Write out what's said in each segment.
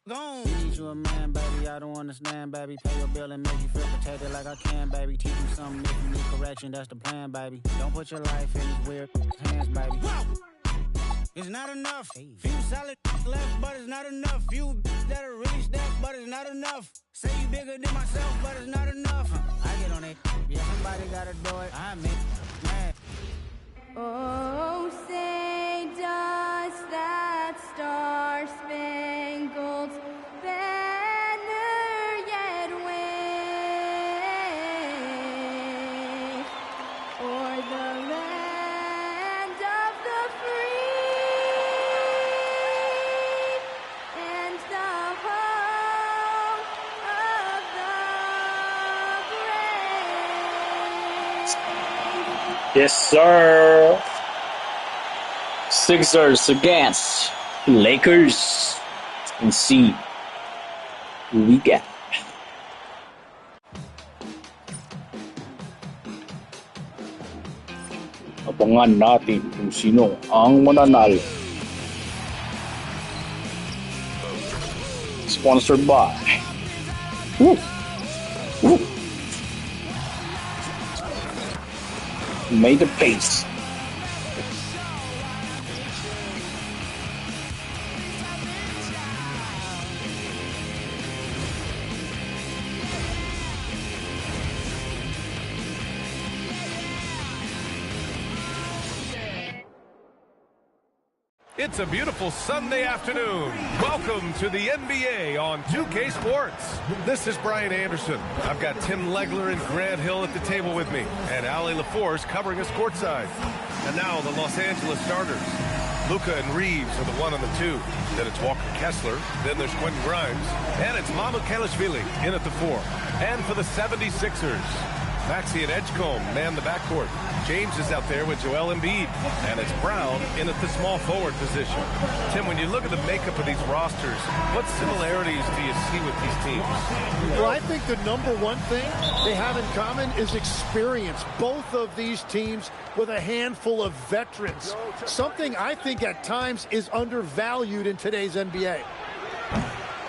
Gone. Need you a man, baby. I don't understand, baby. Pay your bill and make you feel protected like I can, baby. Teach you something if you need correction. That's the plan, baby. Don't put your life in these weird hands, baby. It's not enough. Few solid left, but it's not enough. Few that'll really step, but it's not enough. Say you bigger than myself, but it's not enough. I get on it. Yeah, somebody gotta do it. I make mad. Oh, say does that star-spangled banner yet wave o'er the land of the free and the home of the brave? Yes, sir. Sixers against Lakers. Let's see who we got. Abangan natin kung sino ang mananalo. Sponsored by Woo! Woo! Made the pace. It's a beautiful Sunday afternoon. Welcome to the NBA on 2K Sports. This is Brian Anderson. I've got Tim Legler and Grant Hill at the table with me, and Ali LaForce covering us courtside. And now the Los Angeles starters. Luka and Reeves are the 1 and the 2. Then it's Walker Kessler. Then there's Quentin Grimes. And it's Mamukelashvili in at the 4. And for the 76ers, Maxey and Edgecombe man the backcourt. James is out there with Joel Embiid. And it's Brown in at the small forward position. Tim, when you look at the makeup of these rosters, what similarities do you see with these teams? Well, I think the number one thing they have in common is experience. Both of these teams with a handful of veterans. Something I think at times is undervalued in today's NBA.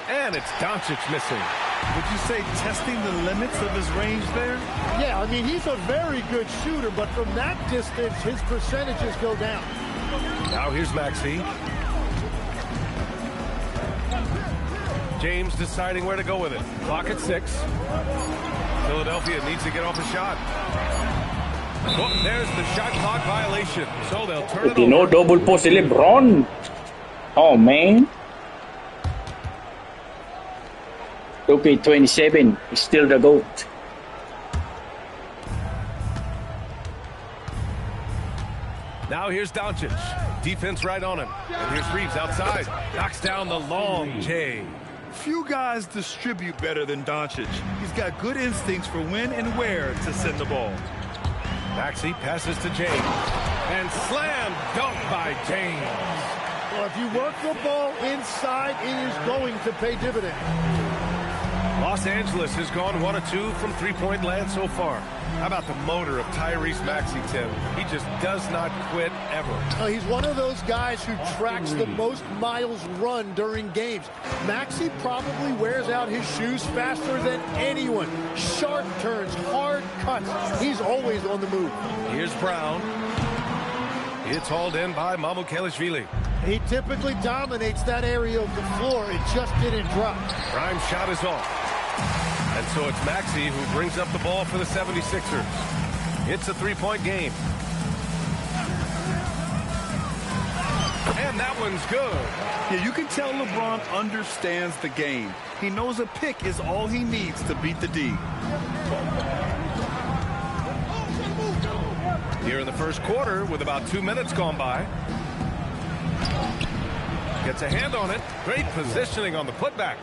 And it's Doncic missing. Would you say testing the limits of his range there? Yeah, I mean, he's a very good shooter, but from that distance, his percentages go down. Now here's Maxey. James deciding where to go with it. Clock at 6. Philadelphia needs to get off a shot. Oh, there's the shot clock violation. So they'll turn it No over. double post LeBron. Oh, man. Okay, 27 is still the GOAT. Now here's Doncic. Defense right on him. And here's Reeves outside. Knocks down the long J. Few guys distribute better than Doncic. He's got good instincts for when and where to send the ball. Maxey passes to James. And slam dunk by James. Well, if you work the ball inside, it is going to pay dividends. Los Angeles has gone 1 of 2 from three-point land so far. How about the motor of Tyrese Maxey, Tim? He just does not quit ever. He's one of those guys who tracks the most miles run during games. Maxey probably wears out his shoes faster than anyone. Sharp turns, hard cuts. He's always on the move. Here's Brown. It's hauled in by Mamukelashvili. He typically dominates that area of the floor. It just didn't drop. Grimes' shot is off. And so it's Maxey who brings up the ball for the 76ers. It's a three-point game. And that one's good. Yeah, you can tell LeBron understands the game. He knows a pick is all he needs to beat the D. Here in the first quarter with about 2 minutes gone by. Gets a hand on it. Great positioning on the putback.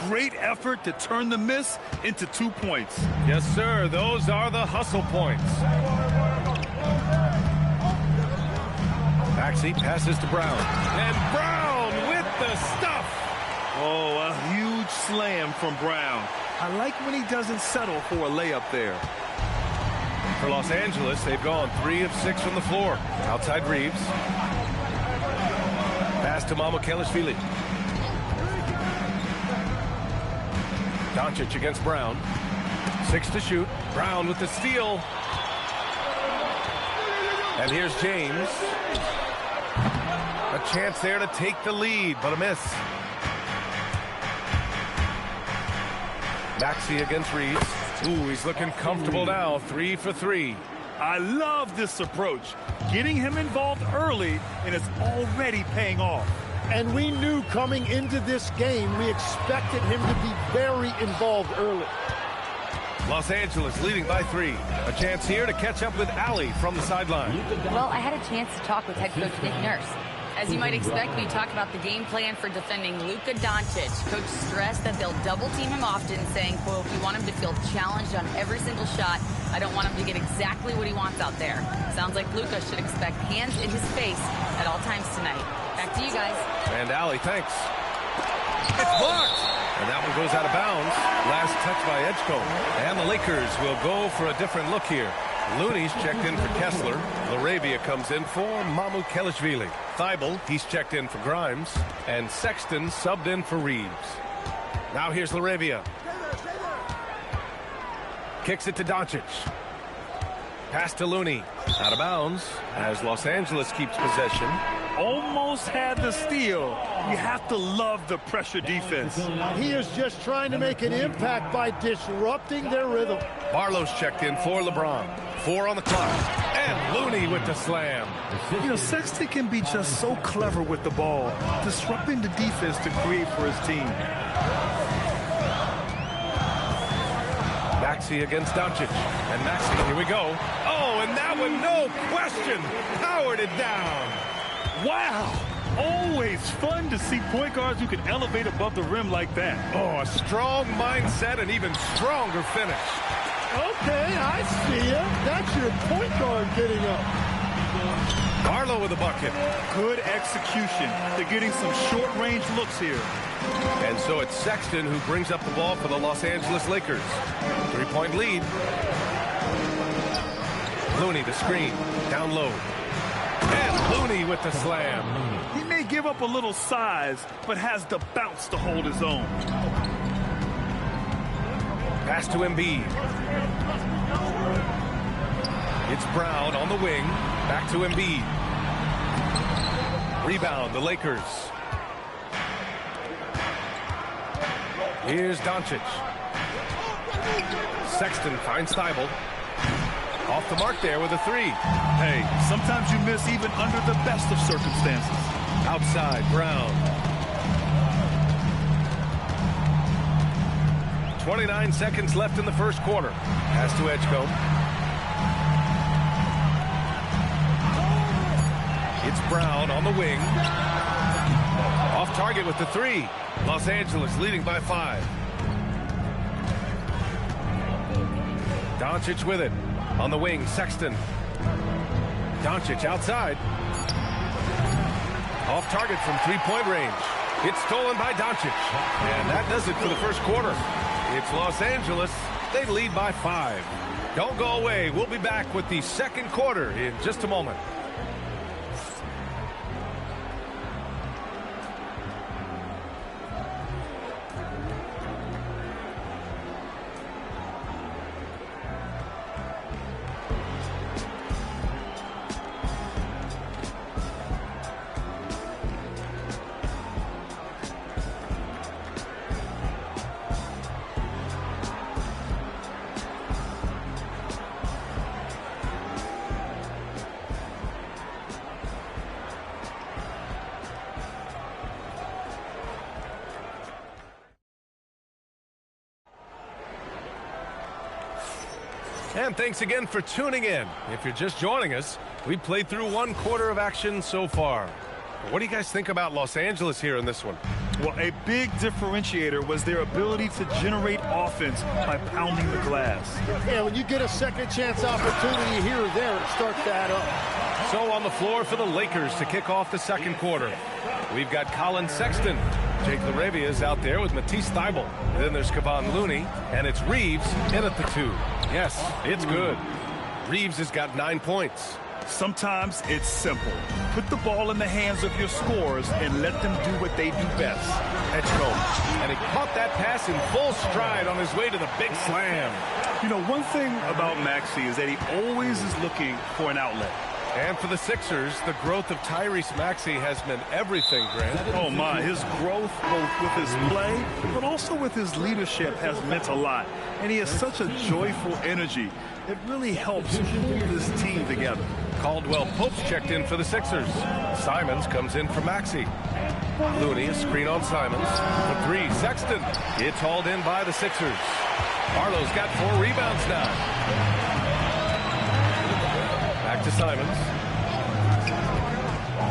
Great effort to turn the miss into 2 points. Yes, sir. Those are the hustle points. Maxey passes to Brown. And Brown with the stuff. Oh, a huge slam from Brown. I like when he doesn't settle for a layup there. For Los Angeles, they've gone 3 of 6 from the floor. Outside Reeves. Pass to Mamukelashvili. Doncic against Brown. 6 to shoot. Brown with the steal. And here's James. A chance there to take the lead, but a miss. Maxey against Reeves. Ooh, he's looking comfortable now. 3 for 3. I love this approach. Getting him involved early, and it's already paying off. And we knew coming into this game, we expected him to be very involved early. Los Angeles leading by 3. A chance here to catch up with Allie from the sideline. Well, I had a chance to talk with head coach Nick Nurse. As you might expect, we talked about the game plan for defending Luka Doncic. Coach stressed that they'll double team him often, saying, quote, we want him to feel challenged on every single shot. I don't want him to get exactly what he wants out there. Sounds like Luka should expect hands in his face at all times tonight. Back to you guys. And Allie, thanks. It's blocked. And that one goes out of bounds. Last touch by Edgecombe. And the Lakers will go for a different look here. Looney's checked in for Kessler. Laravia comes in for Mamukelashvili. Thibault, he's checked in for Grimes. And Sexton subbed in for Reeves. Now here's Laravia. Kicks it to Doncic. Pass to Looney. Out of bounds as Los Angeles keeps possession. Almost had the steal. You have to love the pressure defense. He is just trying to make an impact by disrupting their rhythm. Barlow's checked in for LeBron. 4 on the clock. And Looney with the slam. You know, Sexton can be just so clever with the ball, disrupting the defense to create for his team. Maxey against Doncic. And Maxey, here we go. Oh, and that one, no question, powered it down. Wow! Always fun to see point guards who can elevate above the rim like that. Oh, a strong mindset and even stronger finish. Okay, I see you. That's your point guard getting up. Barlow with a bucket. Good execution. They're getting some short-range looks here. And so it's Sexton who brings up the ball for the Los Angeles Lakers. 3-point lead. Looney the screen. Down low. And Looney with the slam. He may give up a little size, but has the bounce to hold his own. Pass to Embiid. It's Brown on the wing. Back to Embiid. Rebound, the Lakers. Here's Doncic. Sexton finds Thibault. Off the mark there with a 3. Hey, sometimes you miss even under the best of circumstances. Outside, Brown. 29 seconds left in the first quarter. Pass to Edgecombe. It's Brown on the wing. Off target with the 3. Los Angeles leading by 5. Doncic with it. On the wing, Sexton. Doncic outside. Off target from 3-point range. It's stolen by Doncic. And that does it for the first quarter. It's Los Angeles. They lead by 5. Don't go away. We'll be back with the second quarter in just a moment. And thanks again for tuning in. If you're just joining us, we played through 1 quarter of action so far. What do you guys think about Los Angeles here in this one? Well, a big differentiator was their ability to generate offense by pounding the glass. Yeah, when you get a second chance opportunity here or there, it starts to add up. So on the floor for the Lakers to kick off the second quarter, we've got Colin Sexton. Jake Laravia is out there with Matisse Thybulle. Then there's Kevon Looney, and it's Reeves in at the 2. Yes, it's good. Reeves has got 9 points. Sometimes it's simple. Put the ball in the hands of your scorers and let them do what they do best. Edgecombe, and he caught that that pass in full stride on his way to the big slam. You know, one thing about Maxey is that he always is looking for an outlet. And for the Sixers, the growth of Tyrese Maxey has meant everything, Grant. Oh, my. His growth, both with his play, but also with his leadership, has meant a lot. And he has such a joyful energy. It really helps hold this team together. Caldwell Pope's checked in for the Sixers. Simons comes in for Maxey. Looney, a screen on Simons. For three, Sexton. It's hauled in by the Sixers. Barlow's got 4 rebounds now. Back to Simons.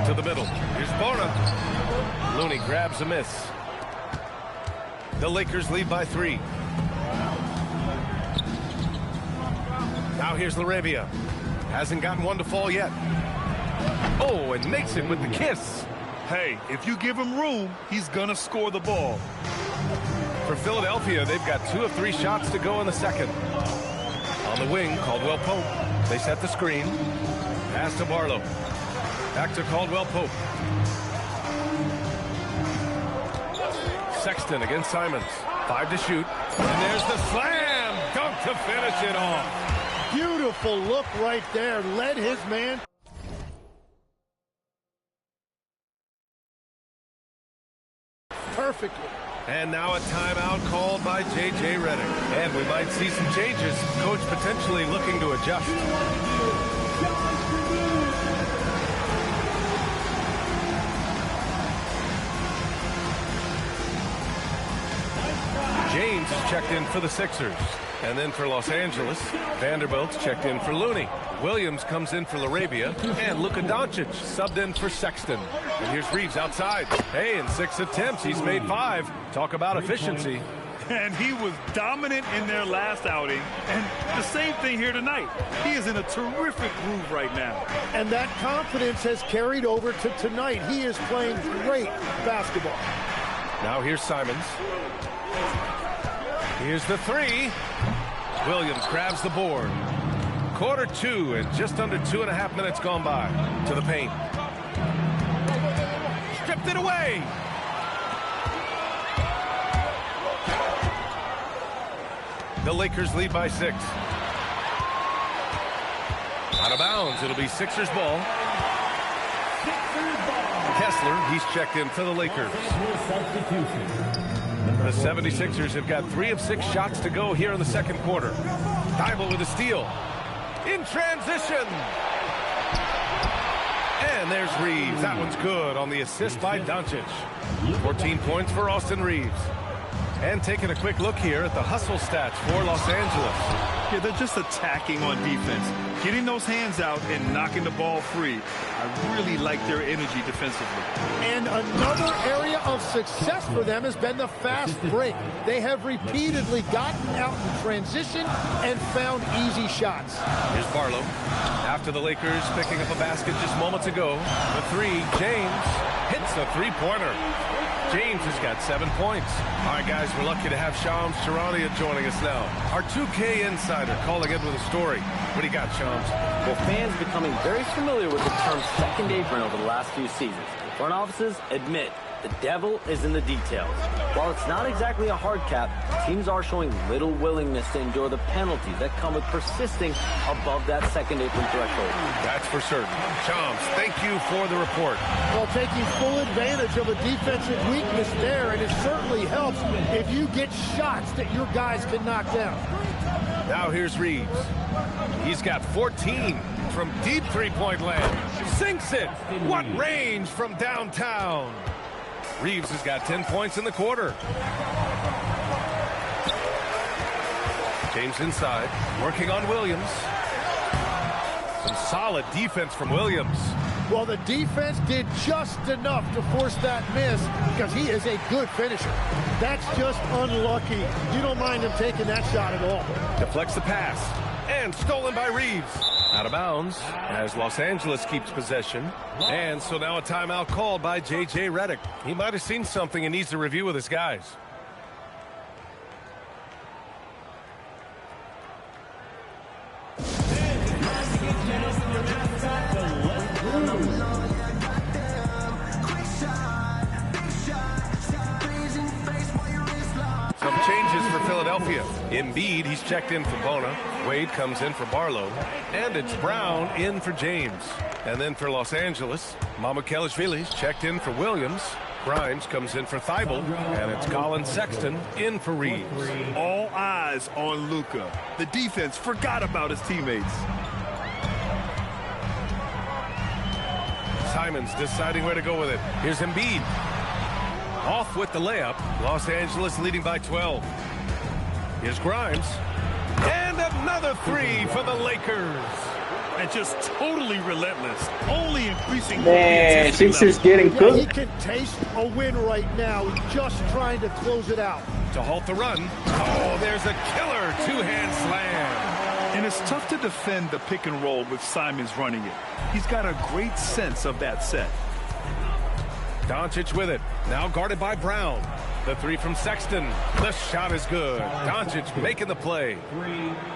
To the middle. Here's Bona. Looney grabs a miss. The Lakers lead by 3. Now here's LaRavia. Hasn't gotten one to fall yet. Oh, and makes it with the kiss. Hey, if you give him room, he's going to score the ball. For Philadelphia, they've got 2 of 3 shots to go in the second. On the wing, Caldwell Pope. They set the screen. Pass to Barlow. Back to Caldwell Pope. Sexton against Simons. 5 to shoot. And there's the slam dunk to finish it off. Beautiful look right there. Led his man perfectly. And now a timeout called by J.J. Redick. And we might see some changes. Coach potentially looking to adjust. James is checked in for the Sixers. And then for Los Angeles, Vanderbilt's checked in for Looney. Williams comes in for LaRavia. And Luka Doncic subbed in for Sexton. And here's Reeves outside. Hey, in 6 attempts, he's made 5. Talk about efficiency. And he was dominant in their last outing. And the same thing here tonight. He is in a terrific groove right now. And that confidence has carried over to tonight. He is playing great basketball. Now here's Simons. Here's the 3. Williams grabs the board. Quarter 2 and just under 2.5 minutes gone by. To the paint. Stripped it away. The Lakers lead by 6. Out of bounds. It'll be Sixers ball. Kessler, he's checked in for the Lakers. The 76ers have got 3 of 6 shots to go here in the second quarter. Thibault with a steal. In transition. And there's Reeves. That one's good on the assist by Doncic. 14 points for Austin Reeves. And taking a quick look here at the hustle stats for Los Angeles. Yeah, they're just attacking on defense. Getting those hands out and knocking the ball free. I really like their energy defensively. And another area of success for them has been the fast break. They have repeatedly gotten out in transition and found easy shots. Here's Barlow. After the Lakers picking up a basket just moments ago. The 3, James hits a 3-pointer. James has got 7 points. All right, guys, we're lucky to have Shams Charania joining us now. Our 2K insider calling in with a story. What do you got, Shams? Well, fans becoming very familiar with the term second apron over the last few seasons. Front offices admit the devil is in the details. While it's not exactly a hard cap, teams are showing little willingness to endure the penalties that come with persisting above that second apron threshold. That's for certain. Shams, thank you for the report. Well, taking full advantage of a defensive weakness there, and it certainly helps if you get shots that your guys can knock down. Now here's Reeves. He's got 14 from deep three-point land. Sinks it. What range from downtown. Reeves has got 10 points in the quarter. James inside, working on Williams. Some solid defense from Williams. Well, the defense did just enough to force that miss because he is a good finisher. That's just unlucky. You don't mind him taking that shot at all. Deflects the pass. And stolen by Reeves. Out of bounds as Los Angeles keeps possession. And so now a timeout called by J.J. Redick. He might have seen something and needs to review with his guys. changes for Philadelphia. Embiid, he's checked in for Bona. Wade comes in for Barlow. And it's Brown in for James. And then for Los Angeles, Mamukelashvili's checked in for Williams. Grimes comes in for Thibault. And it's Colin Sexton in for Reeves. All eyes on Luka. The defense forgot about his teammates. Simons deciding where to go with it. Here's Embiid. Off with the layup. Los Angeles leading by 12. Here's Grimes. And another three for the Lakers. And just totally relentless. Only increasing. Man, Sixers getting Yeah, cooked. he can taste a win right now. He's just trying to close it out. To halt the run. Oh, there's a killer two-hand slam. And it's tough to defend the pick and roll with Simons running it. He's got a great sense of that set. Doncic with it. Now guarded by Brown. The three from Sexton. The shot is good. Doncic making the play.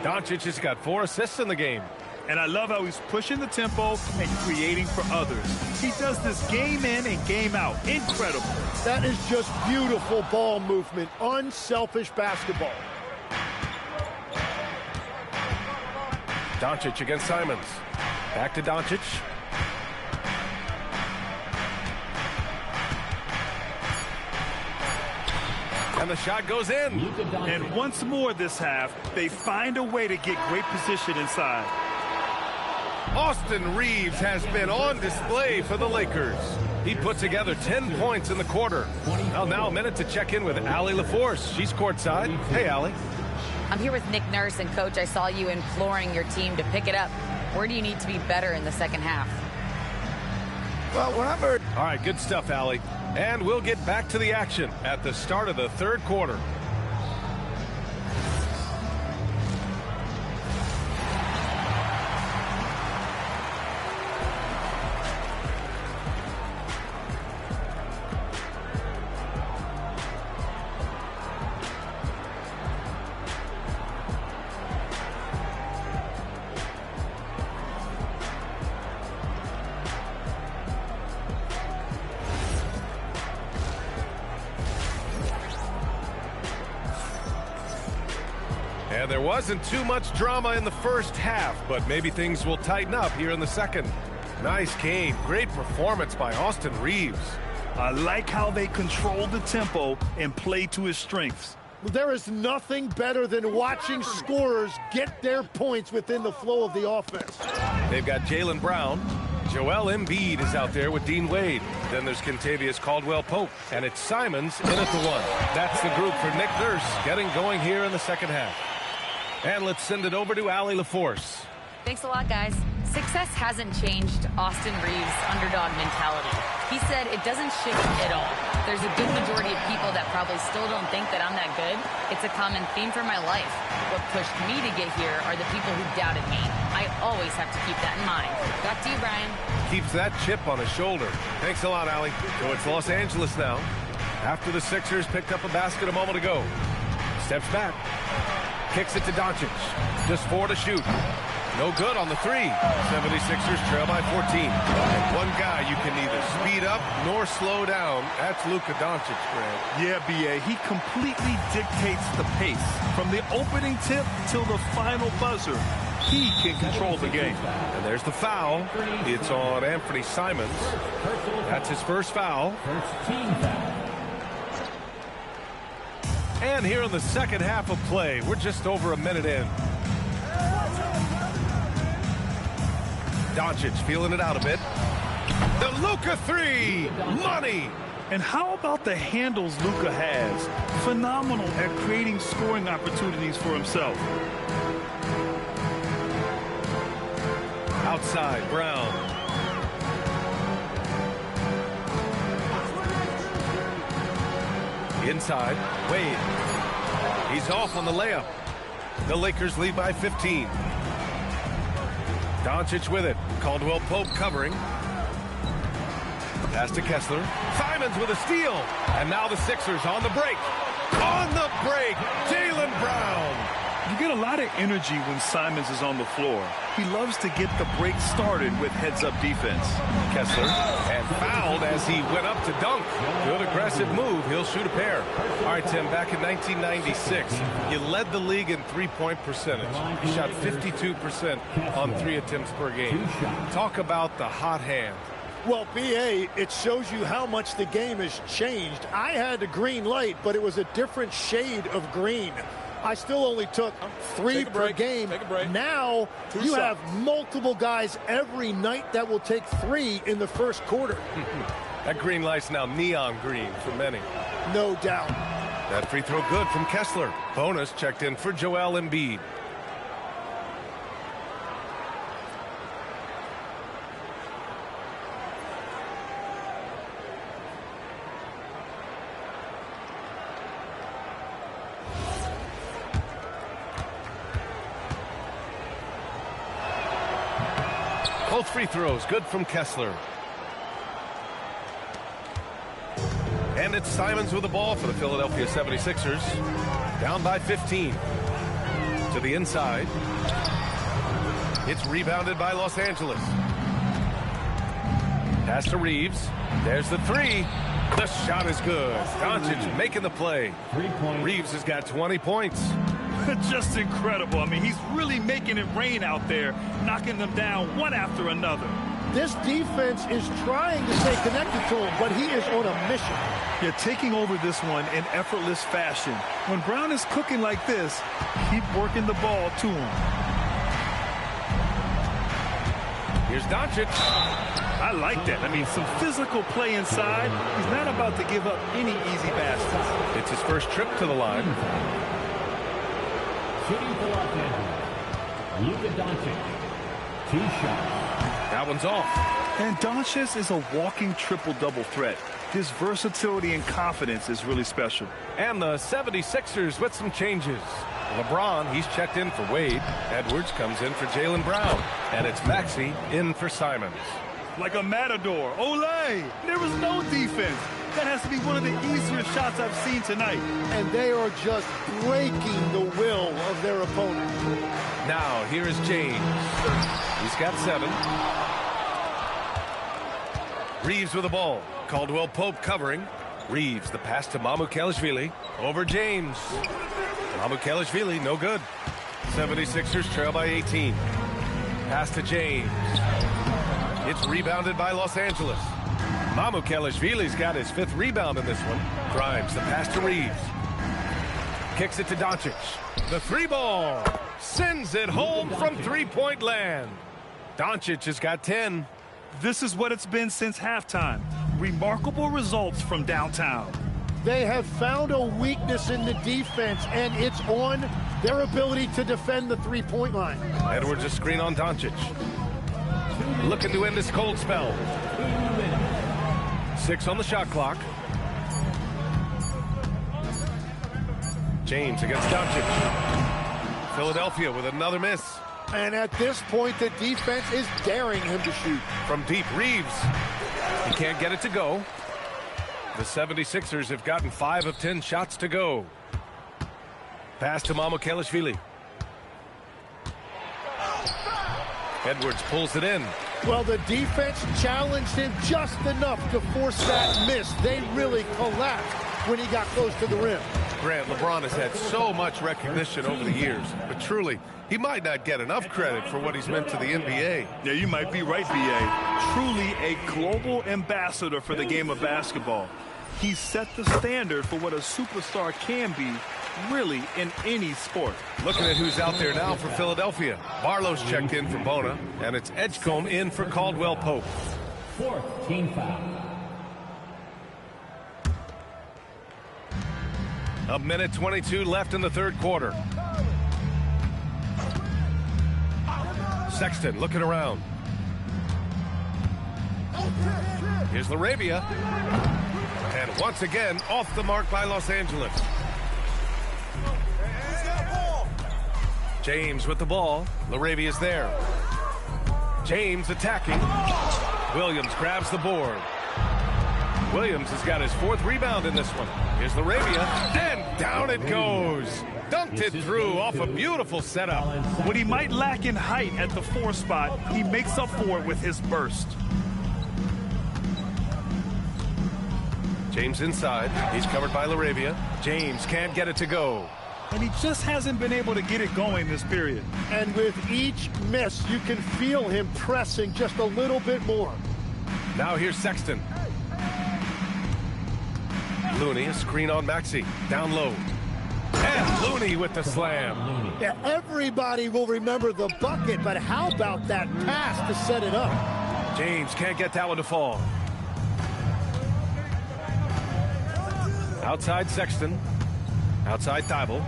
Doncic has got 4 assists in the game. And I love how he's pushing the tempo and creating for others. He does this game in and game out. Incredible. That is just beautiful ball movement. Unselfish basketball. Doncic against Simons. Back to Doncic. And the shot goes in. And once more this half, they find a way to get great position inside. Austin Reeves has been on display for the Lakers. He put together 10 points in the quarter. Well, now a minute to check in with Allie LaForce. She's courtside. Hey, Allie. I'm here with Nick Nurse, and Coach, I saw you imploring your team to pick it up. Where do you need to be better in the second half? Well, remember. All right, good stuff, Allie. And we'll get back to the action at the start of the third quarter. And there wasn't too much drama in the first half, but maybe things will tighten up here in the second. Nice game. Great performance by Austin Reeves. I like how they control the tempo and play to his strengths. There is nothing better than watching scorers get their points within the flow of the offense. They've got Jaylen Brown. Joel Embiid is out there with Dean Wade. Then there's Kentavious Caldwell-Pope. And it's Simons in at the 1. That's the group for Nick Nurse getting going here in the second half. And let's send it over to Allie LaForce. Thanks a lot, guys. Success hasn't changed Austin Reeves' underdog mentality. He said it doesn't shift at all. There's a good majority of people that probably still don't think that I'm that good. It's a common theme for my life. What pushed me to get here are the people who doubted me. I always have to keep that in mind. Back to you, Brian. Keeps that chip on his shoulder. Thanks a lot, Allie. So it's Los Angeles now. After the Sixers picked up a basket a moment ago. Steps back. Kicks it to Doncic. Just 4 to shoot. No good on the 3. 76ers trail by 14. And one guy you can neither speed up nor slow down. That's Luka Doncic, Grant. Yeah, B.A., he completely dictates the pace. From the opening tip till the final buzzer, he can control the game. And there's the foul. It's on Anthony Simons. That's his first foul. And here in the second half of play, we're just over a minute in. Doncic feeling it out a bit. The Luka 3, money. And how about the handles Luka has? Phenomenal at creating scoring opportunities for himself. Outside, Brown. Inside, Wade. He's off on the layup. The Lakers lead by 15. Doncic with it. Caldwell-Pope covering. Pass to Kessler. Simons with a steal. And now the Sixers on the break. On the break, Jaylen Brown. You get a lot of energy when Simons is on the floor. He loves to get the break started with heads-up defense. Kessler, and fouled as he went up to dunk. Good aggressive move. He'll shoot a pair. All right, Tim, back in 1996, you led the league in three-point percentage. You shot 52% on 3 attempts per game. Talk about the hot hand. Well, B.A., it shows you how much the game has changed. I had a green light, but it was a different shade of green. I still only took 3 per game. Now you have multiple guys every night that will take 3 in the first quarter. That green light's now neon green for many. No doubt. That free throw good from Kessler. Bonus checked in for Joel Embiid. Both free throws good from Kessler. And it's Simons with the ball for the Philadelphia 76ers. Down by 15. To the inside. It's rebounded by Los Angeles. Pass to Reeves. There's the 3. The shot is good. Doncic making the play. Reeves has got 20 points. Just incredible. I mean, he's really making it rain out there, knocking them down one after another. This defense is trying to stay connected to him, but he is on a mission. Yeah, taking over this one in effortless fashion. When Brown is cooking like this, keep working the ball to him. Here's Doncic. I like that. I mean, some physical play inside. He's not about to give up any easy baskets. It's his first trip to the line. Shooting for Los Angeles, Luka Doncic. 2 shots. That one's off. And Doncic is a walking triple-double threat. His versatility and confidence is really special. And the 76ers with some changes. LeBron, he's checked in for Wade. Edwards comes in for Jaylen Brown. And it's Maxey in for Simons. Like a matador. Olay! There was no defense. That has to be one of the easier shots I've seen tonight. And they are just breaking the will of their opponent. Now, here is James. He's got 7. Reeves with the ball. Caldwell Pope covering. Reeves, the pass to Mamukelashvili. Over James. Mamukelashvili, no good. 76ers trail by 18. Pass to James. It's rebounded by Los Angeles. Mamukelashvili's got his 5th rebound in this one. Grimes, the pass to Reeves. Kicks it to Doncic. The 3-ball. Sends it home from three-point land. Doncic has got 10. This is what it's been since halftime. Remarkable results from downtown. They have found a weakness in the defense, and it's on their ability to defend the three-point line. Edwards a screen on Doncic. Looking to end this cold spell. 6 on the shot clock. James against Doncic. Philadelphia with another miss. And at this point, the defense is daring him to shoot. From deep, Reeves. He can't get it to go. The 76ers have gotten 5 of 10 shots to go. Pass to Mamukelashvili. Edwards pulls it in. Well, the defense challenged him just enough to force that miss. They really collapsed when he got close to the rim. Grant, LeBron has had so much recognition over the years, but truly, he might not get enough credit for what he's meant to the NBA. Yeah, you might be right, B.A. Truly a global ambassador for the game of basketball. He set the standard for what a superstar can be, really, in any sport. Looking at who's out there now for Philadelphia. Barlow's checked in for Bona, and it's Edgecombe in for Caldwell Pope. 4th team foul. A minute 22 left in the third quarter. Sexton looking around. Here's LaRavia. And once again, off the mark by Los Angeles. James with the ball. LaRavia's there. James attacking. Williams grabs the board. Williams has got his 4th rebound in this one. Here's LaRavia, and Down it goes. Dunked it through off a beautiful setup. What he might lack in height at the 4 spot, he makes up for it with his burst. James inside. He's covered by LaRavia. James can't get it to go. And he just hasn't been able to get it going this period. And with each miss, you can feel him pressing just a little bit more. Now here's Sexton. Looney, a screen on Maxey. Down low. And Looney with the slam. Yeah, everybody will remember the bucket, but how about that pass to set it up? James can't get that one to fall. Outside Sexton. Outside Thibault.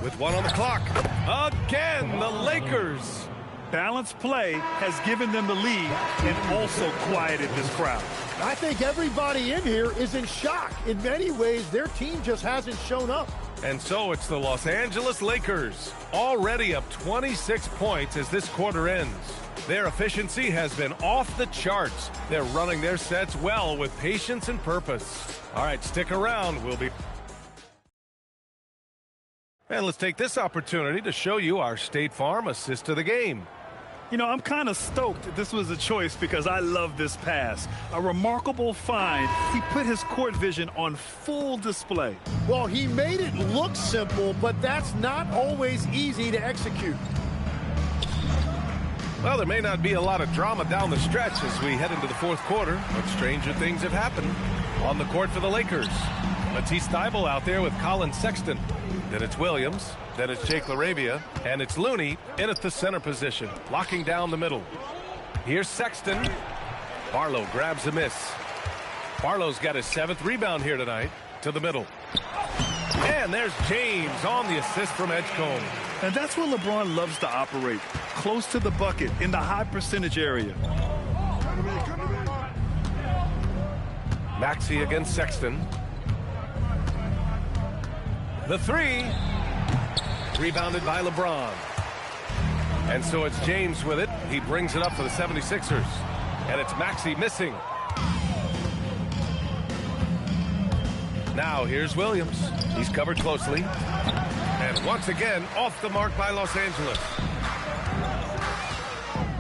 With 1 on the clock. Again, the Lakers. Balanced play has given them the lead and also quieted this crowd. I think everybody in here is in shock. In many ways, their team just hasn't shown up. And so it's the Los Angeles Lakers, already up 26 points as this quarter ends. Their efficiency has been off the charts. They're running their sets well with patience and purpose. All right, stick around. We'll be... And let's take this opportunity to show you our State Farm assist of the game. You know, I'm kind of stoked that this was a choice because I love this pass. A remarkable find. He put his court vision on full display. Well, he made it look simple, but that's not always easy to execute. Well, there may not be a lot of drama down the stretch as we head into the 4th quarter, but stranger things have happened. On the court for the Lakers, Matisse Thybulle out there with Colin Sexton. Then it's Williams. Then it's Jake LaRavia. And it's Looney in at the center position, locking down the middle. Here's Sexton. Barlow grabs a miss. Barlow's got his 7th rebound here tonight to the middle. And there's James on the assist from Edgecombe. And that's where LeBron loves to operate, close to the bucket in the high percentage area. Maxey against Sexton. The 3. Rebounded by LeBron. And so it's James with it. He brings it up for the 76ers. And it's Maxey missing. Now here's Williams. He's covered closely. And once again, off the mark by Los Angeles.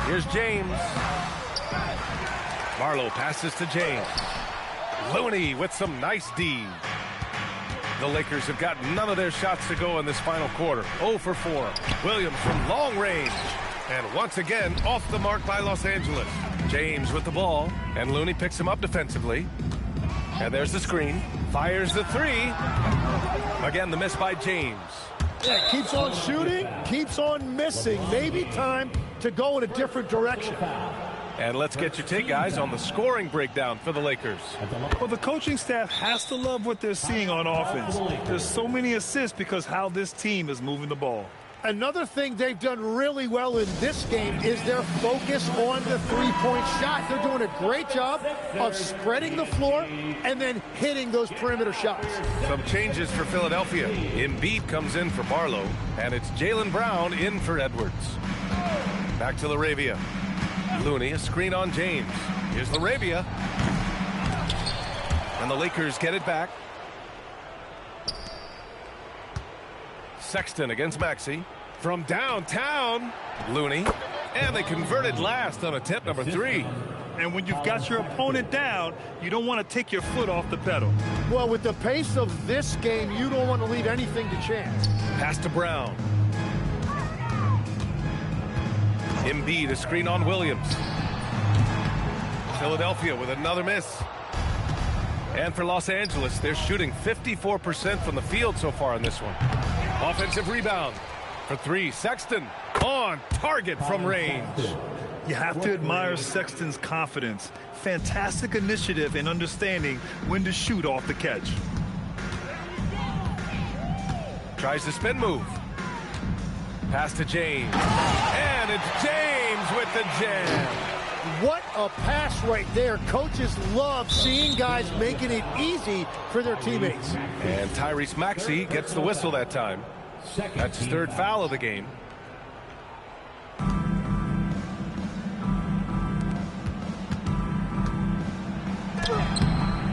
Here's James. Barlow passes to James. Looney with some nice D. The Lakers have got none of their shots to go in this final quarter. 0 for 4. Williams from long range. And once again, off the mark by Los Angeles. James with the ball. And Looney picks him up defensively. And there's the screen. Fires the 3. Again, the miss by James. Yeah, keeps on shooting, keeps on missing. Maybe time to go in a different direction. And let's get your take, guys, on the scoring breakdown for the Lakers. Well, the coaching staff has to love what they're seeing on offense. There's so many assists because how this team is moving the ball. Another thing they've done really well in this game is their focus on the three-point shot. They're doing a great job of spreading the floor and then hitting those perimeter shots. Some changes for Philadelphia. Embiid comes in for Barlow, and it's Jaylen Brown in for Edwards. Back to LaRavia. Looney, a screen on James. Here's LaRavia. And the Lakers get it back. Sexton against Maxey. From downtown, Looney. And they converted last on attempt number 3. And when you've got your opponent down, you don't want to take your foot off the pedal. Well, with the pace of this game, you don't want to leave anything to chance. Pass to Brown. Embiid, a screen on Williams. Philadelphia with another miss. And for Los Angeles, they're shooting 54% from the field so far in this one. Offensive rebound for 3. Sexton on target from range. You have to admire Sexton's confidence. Fantastic initiative in understanding when to shoot off the catch. Tries the spin move. Pass to James. And it's James with the jam. What a pass right there. Coaches love seeing guys making it easy for their teammates. And Tyrese Maxey gets the whistle that time. That's his 3rd foul of the game.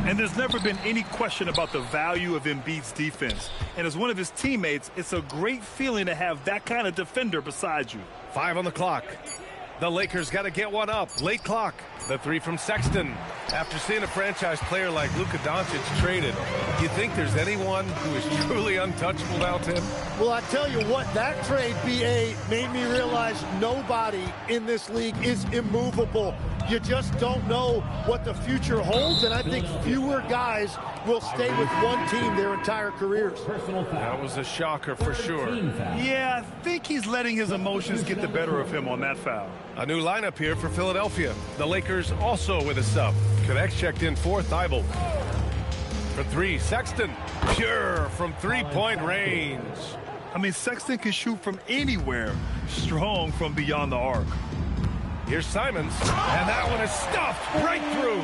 And there's never been any question about the value of Embiid's defense. And as one of his teammates, it's a great feeling to have that kind of defender beside you. 5 on the clock. The Lakers got to get one up. Late clock. The three from Sexton. After seeing a franchise player like Luka Doncic traded, do you think there's anyone who is truly untouchable now, Tim? Well, I tell you what, that trade, B.A., made me realize nobody in this league is immovable. You just don't know what the future holds, and I think fewer guys will stay with one team their entire careers. That was a shocker for sure. Yeah, I think he's letting his emotions get the better of him on that foul. A new lineup here for Philadelphia. The Lakers also with a sub. Connects checked in for Thibault. For three, Sexton. Pure from three-point range. I mean, Sexton can shoot from anywhere. Strong from beyond the arc. Here's Simons, and that one is stuffed right through.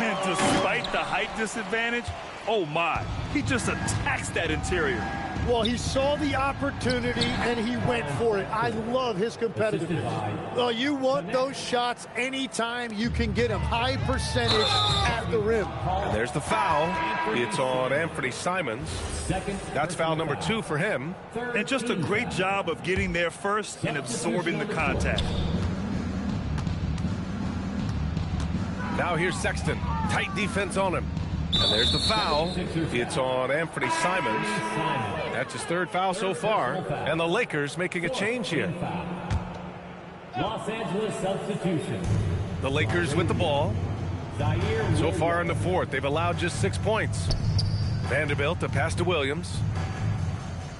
And despite the height disadvantage, oh my, he just attacks that interior. Well, he saw the opportunity, and he went for it. I love his competitiveness. Well, you want those shots anytime you can get them. High percentage at the rim. And there's the foul. It's on Anthony Simons. That's foul number 2 for him. And just a great job of getting there first and absorbing the contact. Now here's Sexton. Tight defense on him. And there's the foul. It's on Anthony Simons. That's his 3rd foul so far. And the Lakers making a change here. Los Angeles substitution. The Lakers with the ball. So far in the 4th, they've allowed just 6 points. Vanderbilt to pass to Williams.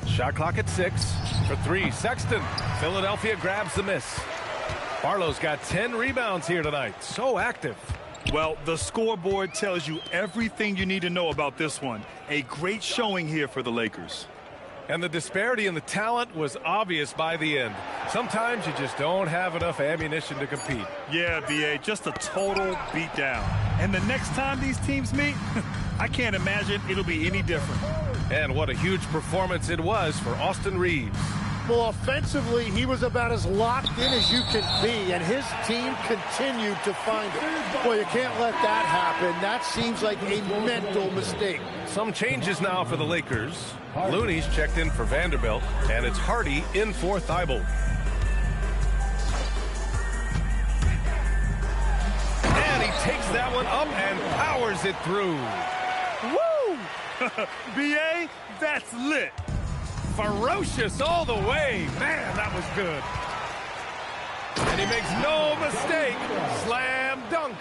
Shot clock at 6. For 3, Sexton. Philadelphia grabs the miss. Barlow's got 10 rebounds here tonight. So active. Well, the scoreboard tells you everything you need to know about this one. A great showing here for the Lakers. And the disparity in the talent was obvious by the end. Sometimes you just don't have enough ammunition to compete. Yeah, B.A., just a total beatdown. And the next time these teams meet, I can't imagine it'll be any different. And what a huge performance it was for Austin Reeves. Well, offensively, he was about as locked in as you can be, and his team continued to find it. Well, you can't let that happen. That seems like a mental mistake. Some changes now for the Lakers. Looney's checked in for Vanderbilt, and it's Hardy in for Thibault. And he takes that one up and powers it through. Woo! B.A., that's lit. Ferocious all the way. Man, that was good. And he makes no mistake. Slam dunk.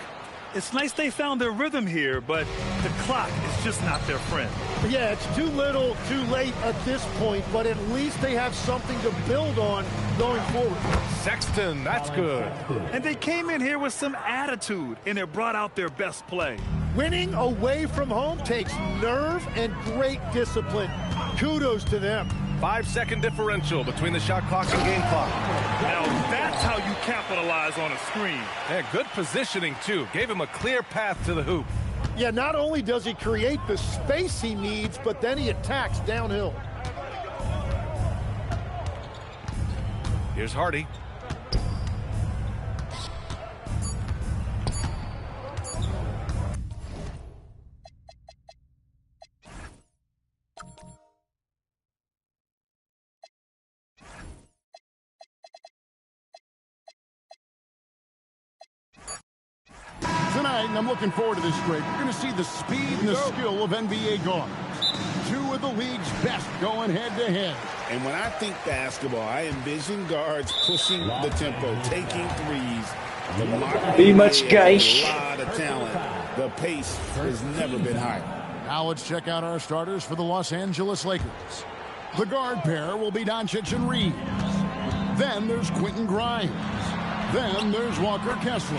It's nice they found their rhythm here, but the clock is just not their friend. Yeah, it's too little, too late at this point, but at least they have something to build on going forward. Sexton, that's good. And they came in here with some attitude, and it brought out their best play. Winning away from home takes nerve and great discipline. Kudos to them. 5-second differential between the shot clock and game clock. Now that's how you capitalize on a screen. And good positioning, too. Gave him a clear path to the hoop. Yeah, not only does he create the space he needs, but then he attacks downhill. Here's Hardy. Tonight, and I'm looking forward to this break, we're going to see the speed and the skill of NBA guards. 2 of the league's best going head-to-head. And when I think basketball, I envision guards pushing the tempo, taking threes. Be much, guys. A lot of talent. The pace has never been higher. Now let's check out our starters for the Los Angeles Lakers. The guard pair will be Doncic and Reeves. Then there's Quentin Grimes. Then there's Walker Kessler.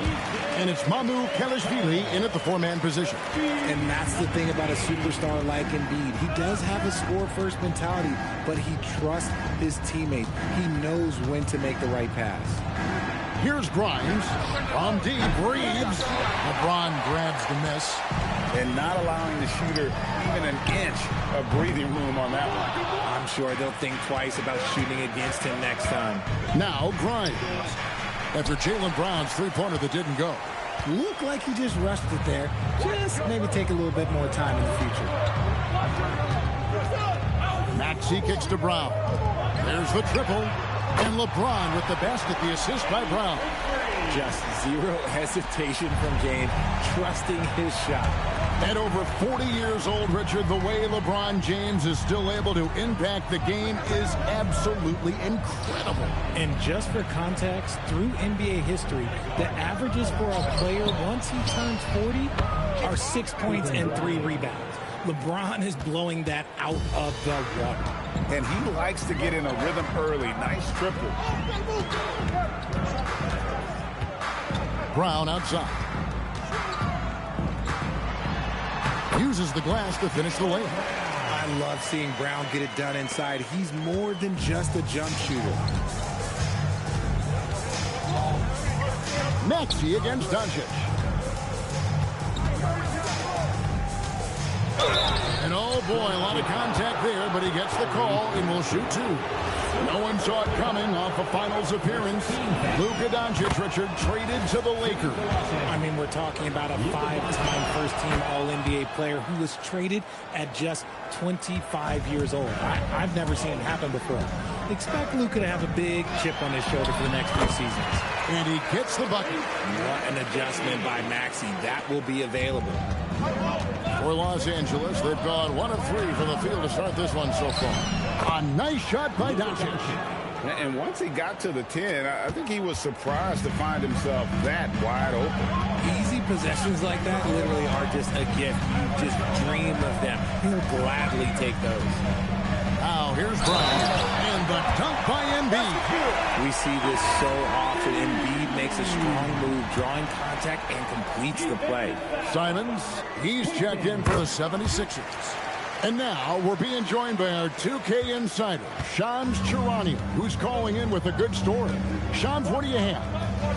And it's Mamu Kelishvili in at the 4-man position. And that's the thing about a superstar like Embiid. He does have a score-first mentality, but he trusts his teammate. He knows when to make the right pass. Here's Grimes. From deep, Reeves. LeBron grabs the miss. And not allowing the shooter even an inch of breathing room on that one. I'm sure they'll think twice about shooting against him next time. Now Grimes. After Jaylen Brown's 3-pointer that didn't go. Looked like he just rushed it there. Just maybe take a little bit more time in the future. Maxey kicks to Brown. There's the triple. And LeBron with the basket, the assist by Brown. Just zero hesitation from James, trusting his shot. At over 40 years old, Richard, the way LeBron James is still able to impact the game is absolutely incredible. And just for context, through NBA history, the averages for a player once he turns 40 are 6 points and 3 rebounds. LeBron is blowing that out of the water. And he likes to get in a rhythm early. Nice triple. Brown outside. Uses the glass to finish the layup. I love seeing Brown get it done inside. He's more than just a jump shooter. Maxey against Doncic. And oh boy, a lot of contact there, but he gets the call and will shoot 2. No one saw it coming off a finals appearance. Luka Doncic, Richard, traded to the Lakers. I mean, we're talking about a 5-time first-team All-NBA player who was traded at just 25 years old. I've never seen it happen before. Expect Luka to have a big chip on his shoulder for the next few seasons. And he gets the bucket. What an adjustment by Maxey. That will be available. For Los Angeles, they've gone 1 of 3 from the field to start this one so far. A nice shot by Doncic. And once he got to the 10, I think he was surprised to find himself that wide open. Easy possessions like that literally are just a gift. You just dream of them. He'll gladly take those. Now here's Brown. And the dunk by Embiid. We see this so often. Embiid makes a strong move, drawing contact, and completes the play. Simons, he's checked in for the 76ers. And now we're being joined by our 2K insider, Shams Charania, who's calling in with a good story. Shams, what do you have?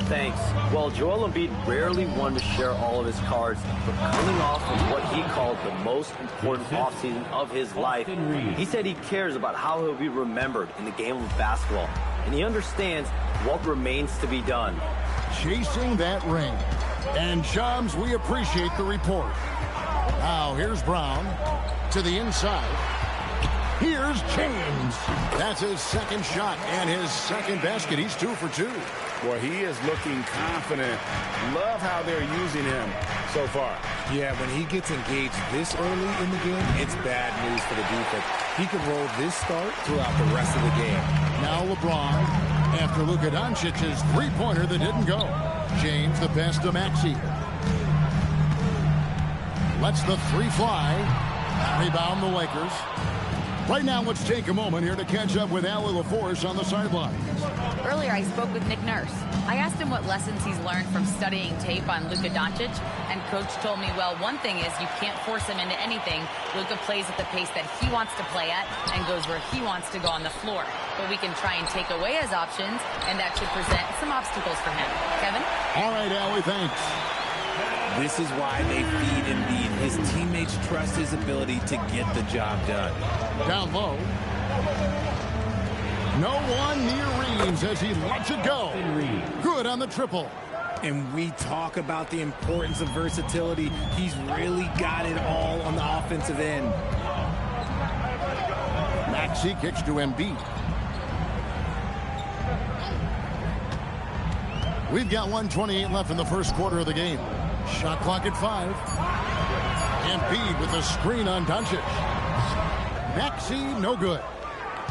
Thanks. Well, Joel Embiid rarely wanted to share all of his cards, but coming off of what he called the most important offseason of his life, he said he cares about how he'll be remembered in the game of basketball, and he understands what remains to be done. Chasing that ring. And Shams, we appreciate the report. Now here's Brown to the inside. Here's James. That's his second shot and his second basket. He's 2 for 2. Boy, he is looking confident. Love how they're using him so far. Yeah, when he gets engaged this early in the game, it's bad news for the defense. He could roll this start throughout the rest of the game. Now LeBron after Luka Doncic's three-pointer that didn't go. James the pass to Maxey. Lets the 3 fly. Rebound the Lakers. Right now, let's take a moment here to catch up with Allie LaForce on the sideline. Earlier, I spoke with Nick Nurse. I asked him what lessons he's learned from studying tape on Luka Doncic, and Coach told me, well, one thing is you can't force him into anything. Luka plays at the pace that he wants to play at and goes where he wants to go on the floor. But we can try and take away his options, and that should present some obstacles for him. Kevin? All right, Allie, thanks. This is why they feed Embiid. His teammates trust his ability to get the job done. Down low. No one near Reeves as he lets it go. Good on the triple. And we talk about the importance of versatility. He's really got it all on the offensive end. Maxey kicks to Embiid. We've got 1:28 left in the first quarter of the game. Shot clock at 5. Embiid with a screen on Doncic. Maxey, no good.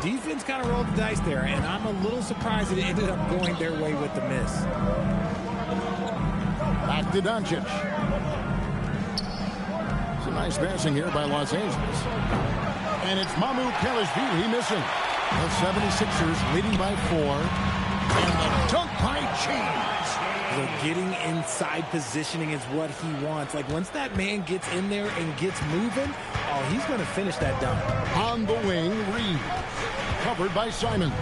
Defense kind of rolled the dice there, and I'm a little surprised it ended up going their way with the miss. Back to Doncic. Some nice passing here by Los Angeles. And it's Mamu Kelishvili missing. The 76ers leading by 4. And the dunk by James. So getting inside positioning is what he wants. Like, once that man gets in there and gets moving, oh, he's going to finish that dunk. On the wing, Reeves. Covered by Simons.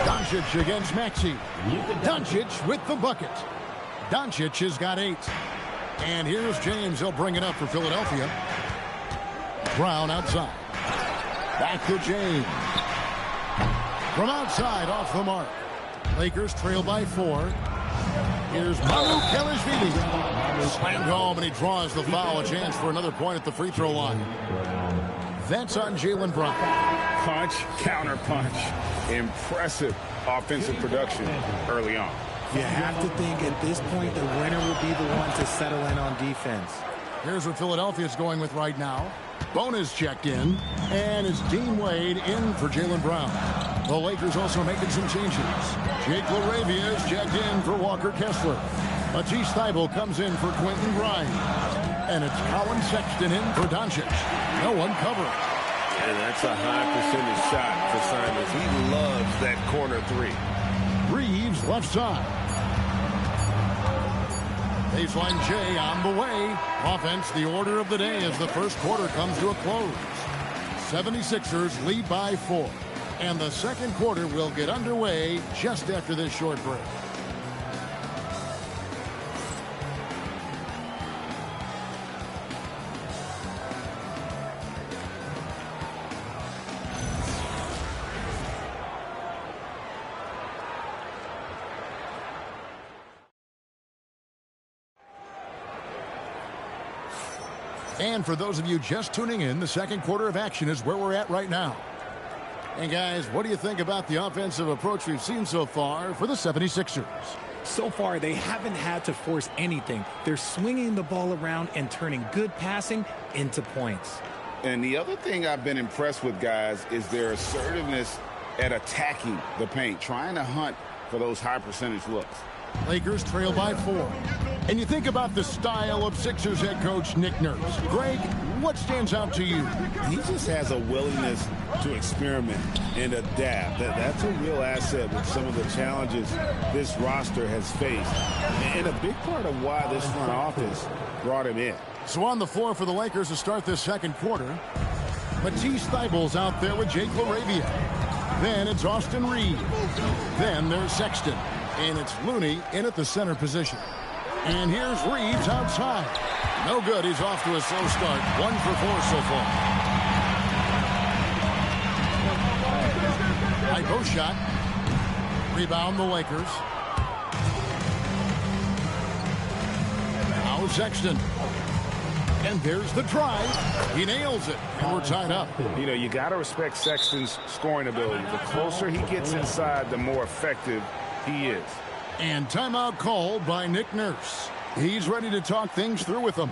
Doncic against Maxey. Doncic with the bucket. Doncic has got 8. And here's James. He'll bring it up for Philadelphia. Brown outside. Back to James. From outside, off the mark. Lakers trail by 4. Here's Manu Kelishvili. Slammed home, and he draws the foul. A chance for another point at the free throw line. That's on Jaylen Brown. Punch, counter punch. Impressive offensive production early on. You have to think at this point the winner will be the one to settle in on defense. Here's what Philadelphia's going with right now. Bonus checked in, and it's Dean Wade in for Jaylen Brown. The Lakers also making some changes. Jake LaRavia is checked in for Walker Kessler. Matisse Thybulle comes in for Quentin Grimes. And it's Colin Sexton in for Doncic. No one covering. And that's a high percentage shot for Simons. He loves that corner three. Reeves left side. Baseline J on the way. Offense, the order of the day as the first quarter comes to a close. 76ers lead by 4. And the second quarter will get underway just after this short break. And for those of you just tuning in, the second quarter of action is where we're at right now. And guys, what do you think about the offensive approach we've seen so far for the 76ers? So far, they haven't had to force anything. They're swinging the ball around and turning good passing into points. And the other thing I've been impressed with, guys, is their assertiveness at attacking the paint, trying to hunt for those high percentage looks. Lakers trail by 4. And you think about the style of Sixers head coach Nick Nurse. Greg, what stands out to you? He just has a willingness to experiment and adapt. That's a real asset with some of the challenges this roster has faced. And a big part of why this front office brought him in. So on the floor for the Lakers to start this second quarter, Matisse Thybulle's out there with Jake LaRavia. Then it's Austin Reeves. Then there's Sexton. And it's Looney in at the center position. And here's Reeves outside. No good. He's off to a slow start. 1 for 4 so far. High post shot. Rebound the Lakers. Now Sexton. And there's the drive. He nails it. And we're tied up. You know, you got to respect Sexton's scoring ability. The closer he gets inside, the more effective he is. And timeout called by Nick Nurse. He's ready to talk things through with them.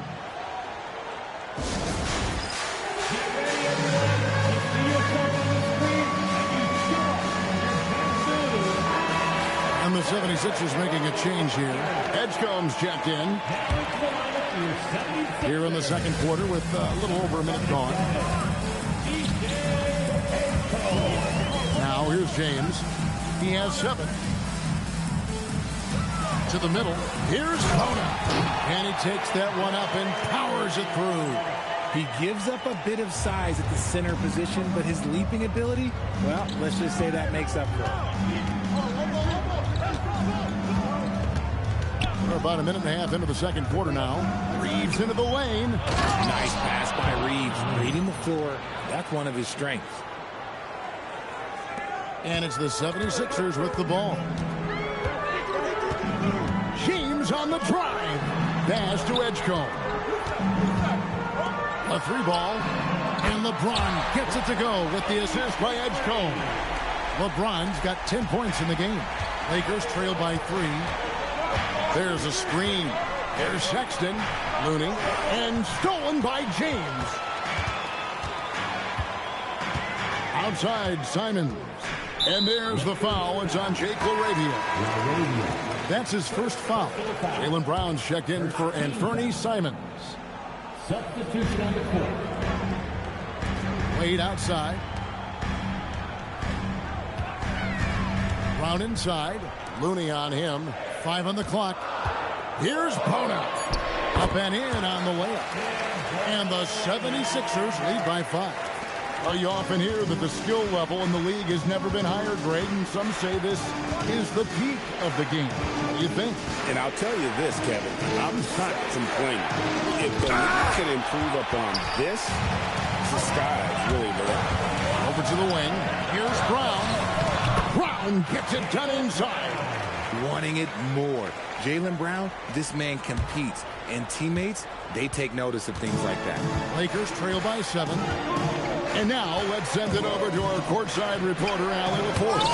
And the 76ers making a change here. Edgecombe's checked in. Here in the second quarter with a little over a minute gone. Now here's James. He has 7. To the middle. Here's Kona. And he takes that one up and powers it through. He gives up a bit of size at the center position, but his leaping ability, well, let's just say that makes up for it. We're about a minute and a half into the second quarter now. Reeves into the lane. Nice pass by Reeves. Reading the floor. That's one of his strengths. And it's the 76ers with the ball. James on the drive. Pass to Edgecombe. A 3-ball. And LeBron gets it to go with the assist by Edgecombe. LeBron's got 10 points in the game. Lakers trail by 3. There's a screen. There's Sexton. Looney. And stolen by James. Outside, Simons. And there's the foul. It's on Jake LaRavia. That's his first foul. Jaylen Brown's checked in for Anfernee Simons. Substitution on the court. Wade outside. Brown inside. Looney on him. 5 on the clock. Here's Bona. Up and in on the layup. And the 76ers lead by 5. Well, you often hear that the skill level in the league has never been higher, Greg, and some say this is the peak of the game. What do you think? And I'll tell you this, Kevin, I'm not complaining. If the league can improve upon this, the sky is really the limit. Over to the wing. Here's Brown. Brown gets it done inside. Wanting it more. Jaylen Brown, this man competes. And teammates, they take notice of things like that. Lakers trail by 7. And now let's send it over to our courtside reporter, Allie LaForce.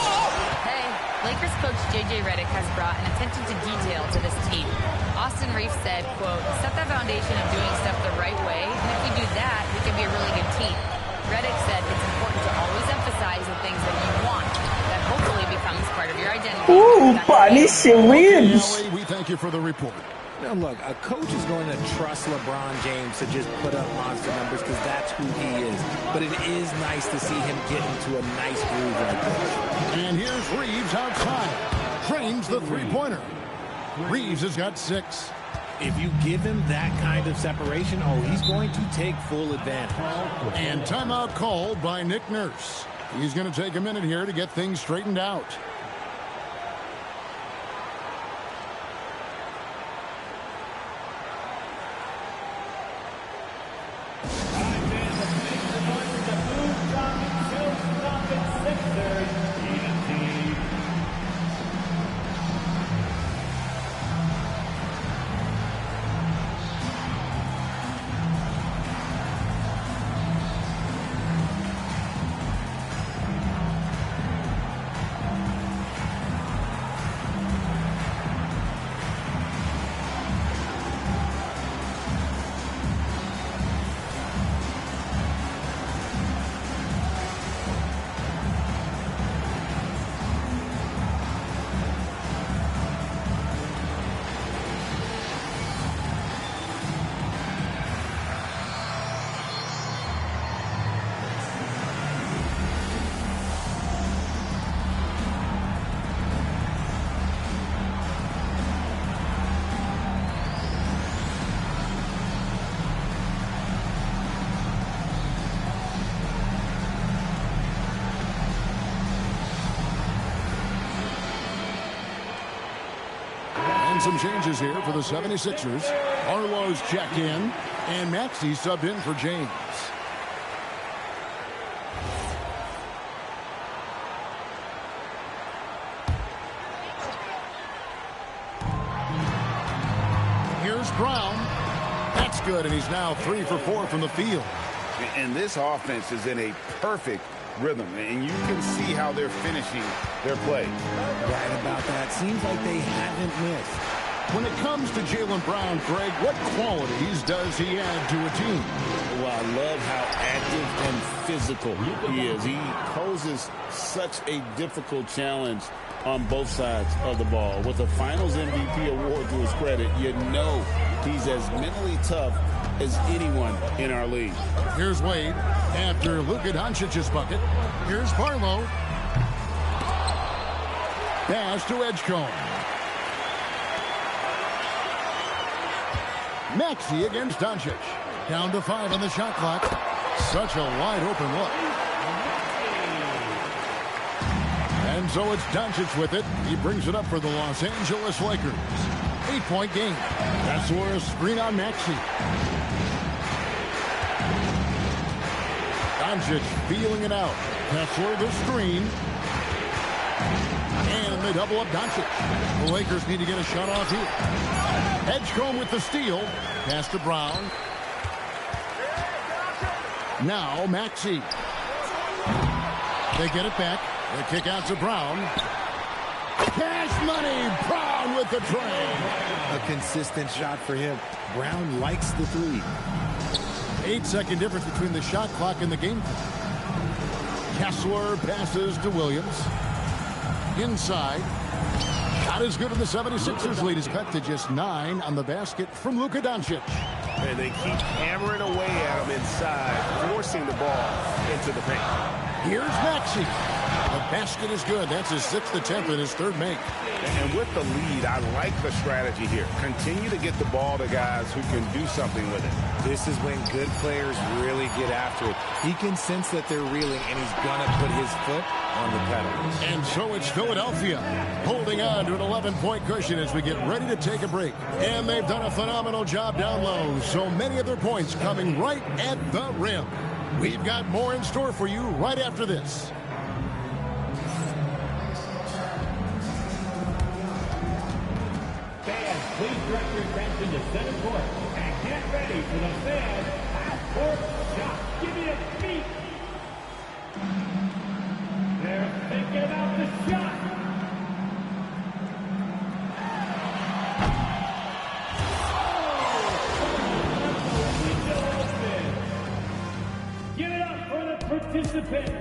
Hey, Lakers coach J.J. Redick has brought an attention to detail to this team. Austin Reeves said, quote, set the foundation of doing stuff the right way, and if we do that, we can be a really good team. Redick said it's important to always emphasize the things that you want. That hopefully becomes part of your identity. Ooh, Patricia Williams. Allie, we thank you for the report. Now, look, a coach is going to trust LeBron James to just put up monster numbers because that's who he is. But it is nice to see him get into a nice groove like this. And here's Reeves outside. Trains the three-pointer. Reeves has got 6. If you give him that kind of separation, oh, he's going to take full advantage. And timeout called by Nick Nurse. He's going to take a minute here to get things straightened out. Some changes here for the 76ers. Arlo's checked in, and Maxey subbed in for James. Here's Brown. That's good, and he's now 3 for 4 from the field. And this offense is in a perfect rhythm, and you can see how they're finishing their play. Right about that. Seems like they haven't missed. When it comes to Jaylen Brown, Greg, what qualities does he add to a team? Well, I love how active and physical he is. He poses such a difficult challenge on both sides of the ball. With a Finals MVP award to his credit, you know he's as mentally tough as anyone in our league. Here's Wade after Luka Doncic's bucket. Here's Barlow. Pass to Edgecombe. Maxey against Doncic. Down to 5 on the shot clock. Such a wide open look. And so it's Doncic with it. He brings it up for the Los Angeles Lakers. 8-point game. That's where a screen on Maxey. Doncic feeling it out. Kessler the screen. And they double up Doncic. The Lakers need to get a shot off here. Edgecombe with the steal. Pass to Brown. Now Maxey. They get it back. They kick out to Brown. Cash money. Brown with the tray. A consistent shot for him. Brown likes the 3. 8-second difference between the shot clock and the game clock. Kessler passes to Williams. Inside. Not as good as the 76ers lead is cut to just 9 on the basket from Luka Doncic. And they keep hammering away at him inside, forcing the ball into the paint. Here's Maxey. The basket is good. That's his 6th attempt and his 3rd make. And with the lead, I like the strategy here. Continue to get the ball to guys who can do something with it. This is when good players really get after it. He can sense that they're reeling, and he's going to put his foot on the pedal. And so it's Philadelphia holding on to an 11-point cushion as we get ready to take a break. And they've done a phenomenal job down low. So many of their points coming right at the rim. We've got more in store for you right after this. into center court. And get ready for the fan half-court shot. Give me a beat. They're thinking about the shot. Give it up for the participant.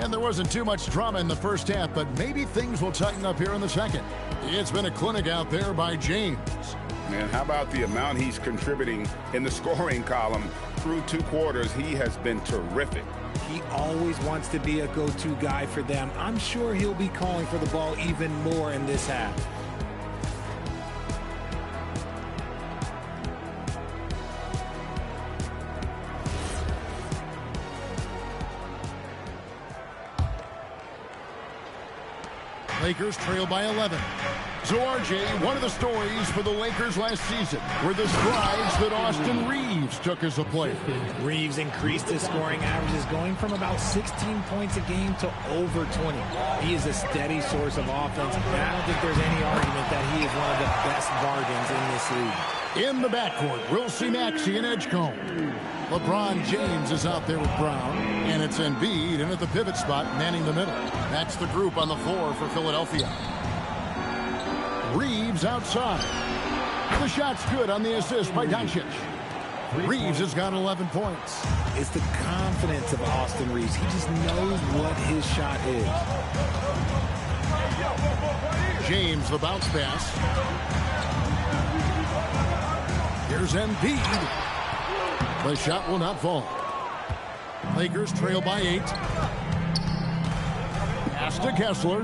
And there wasn't too much drama in the first half, but maybe things will tighten up here in the second. It's been a clinic out there by James. Man, how about the amount he's contributing in the scoring column through 2 quarters? He has been terrific. He always wants to be a go-to guy for them. I'm sure he'll be calling for the ball even more in this half. Lakers trail by 11. So, RJ, one of the stories for the Lakers last season were the strides that Austin Reaves took as a player. Reaves increased his scoring averages, going from about 16 points a game to over 20. He is a steady source of offense, and I don't think there's any argument that he is one of the best bargains in this league. In the backcourt, we'll see Maxey and Edgecombe. LeBron James is out there with Brown, and it's Embiid in at the pivot spot, manning the middle. That's the group on the floor for Philadelphia. Reaves outside. The shot's good on the assist by Doncic. Reaves has got 11 points. It's the confidence of Austin Reaves. He just knows what his shot is. James, the bounce pass. Here's Embiid. The shot will not fall. Lakers trail by 8. Pass to Kessler.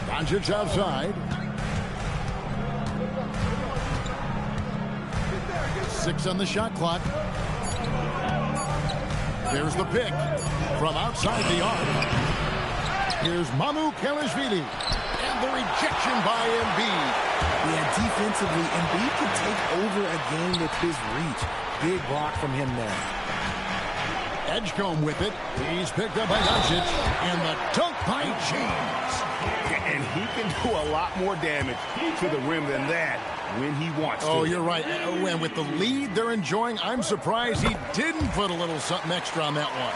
Doncic outside. 6 on the shot clock. There's the pick from outside the arc. Here's Mamu Kelishvili. And the rejection by Embiid. Yeah, defensively, Embiid can take over a game with his reach. Big block from him there. Edgecombe with it. He's picked up by Doncic. And the dunk by James. And he can do a lot more damage to the rim than that when he wants to. Oh, you're right. And with the lead they're enjoying, I'm surprised he didn't put a little something extra on that one.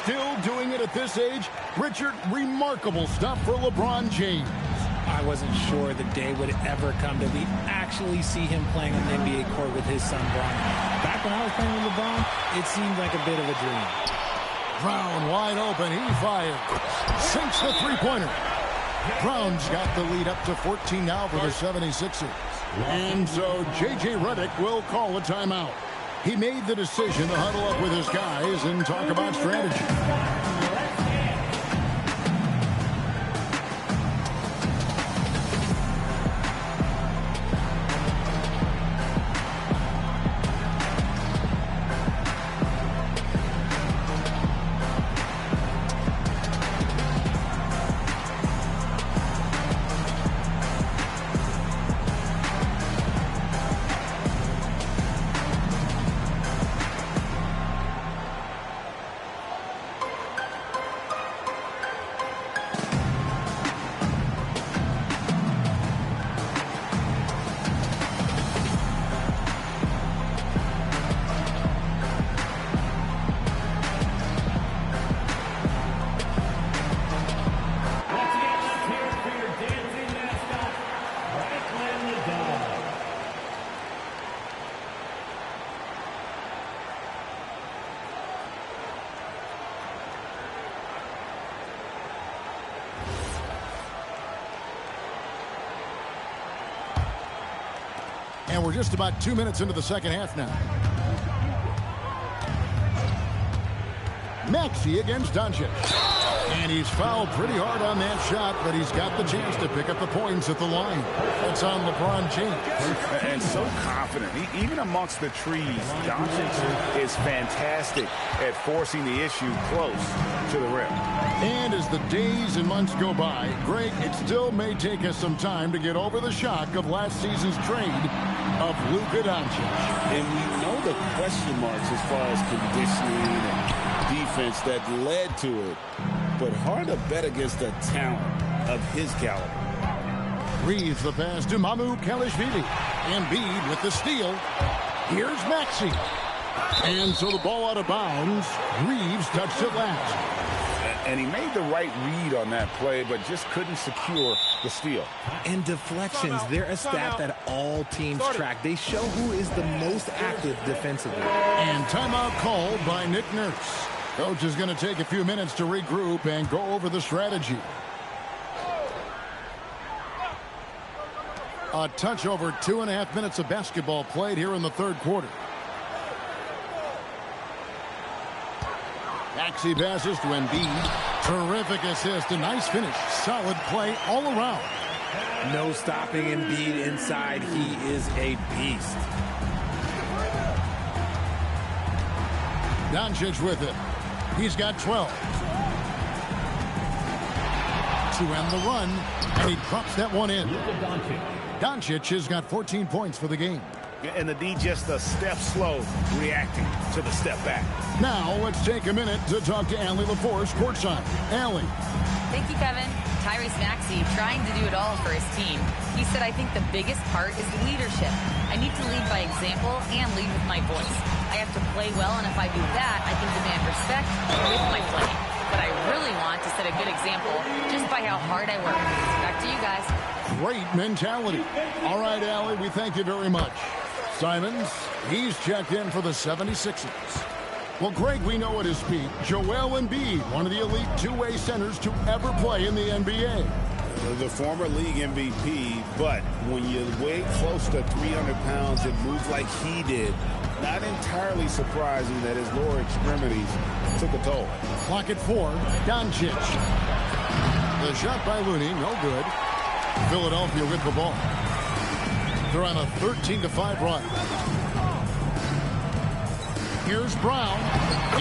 Still doing it at this age. Richard, remarkable stuff for LeBron James. I wasn't sure the day would ever come that we actually see him playing on the NBA court with his son, Brian. Back when I was playing with LeBron, it seemed like a bit of a dream. Brown wide open. He fires. Sinks the three-pointer. Brown's got the lead up to 14 now for the 76ers. And so J.J. Redick will call a timeout. He made the decision to huddle up with his guys and talk about strategy. And we're just about 2 minutes into the second half now. Maxey against Doncic. And he's fouled pretty hard on that shot, but he's got the chance to pick up the points at the line. That's on LeBron James. And so confident. Even amongst the trees, Doncic is fantastic at forcing the issue close to the rim. And as the days and months go by, Greg, it still may take us some time to get over the shock of last season's trade of Luka Doncic. And we know the question marks as far as conditioning and defense that led to it. But hard to bet against the talent of his caliber. Reeves the pass to Mamu Kelishvili. Embiid with the steal. Here's Maxey. And so the ball out of bounds. Reeves touched it last. And he made the right read on that play, but just couldn't secure the steal. And deflections, they're a stat that all teams track. They show who is the most active defensively. And timeout called by Nick Nurse. Coach is going to take a few minutes to regroup and go over the strategy. A touch over 2.5 minutes of basketball played here in the third quarter. Maxey passes to Embiid. Terrific assist, a nice finish. Solid play all around. No stopping Embiid inside. He is a beast. Doncic with it. He's got 12. To end the run, and he drops that one in. Doncic has got 14 points for the game. And the D just a step slow reacting to the step back. Now let's take a minute to talk to Allie LaForce courtside. Allie. Thank you, Kevin. Tyrese Maxey trying to do it all for his team. He said, I think the biggest part is leadership. I need to lead by example and lead with my voice. I have to play well, and if I do that, I can demand respect with my play. But I really want to set a good example just by how hard I work. Back to you guys. Great mentality. All right, Allie, we thank you very much. Simons, he's checked in for the 76ers. Well, Greg, we know at his peak, Joel Embiid, one of the elite two-way centers to ever play in the NBA. The former league MVP, but when you weigh close to 300 pounds and move like he did, not entirely surprising that his lower extremities took a toll. Clock at 4, Doncic. The shot by Looney, no good. Philadelphia with the ball. They're on a 13-5 run. Here's Brown.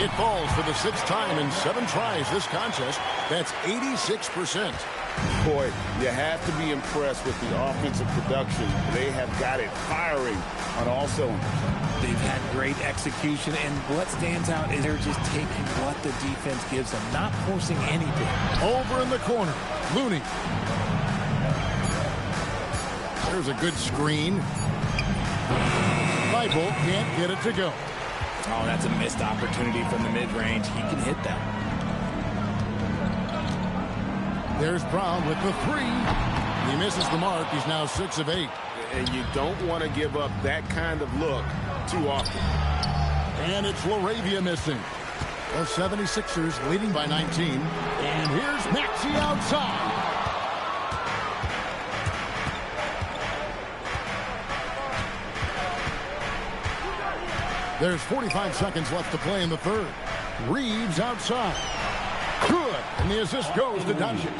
It falls for the 6th time in 7 tries this contest. That's 86%. Boy, you have to be impressed with the offensive production. They have got it firing on all cylinders. They've had great execution, and what stands out is they're just taking what the defense gives them, not forcing anything. Over in the corner, Looney. There's a good screen. Thibault can't get it to go. Oh, that's a missed opportunity from the mid-range. He can hit that. There's Brown with the 3. He misses the mark. He's now 6 of 8. And you don't want to give up that kind of look too often. And it's LaRavia missing. The 76ers leading by 19. And here's Maxey outside. There's 45 seconds left to play in the third. Reeves outside. Good. And the assist goes to Doncic.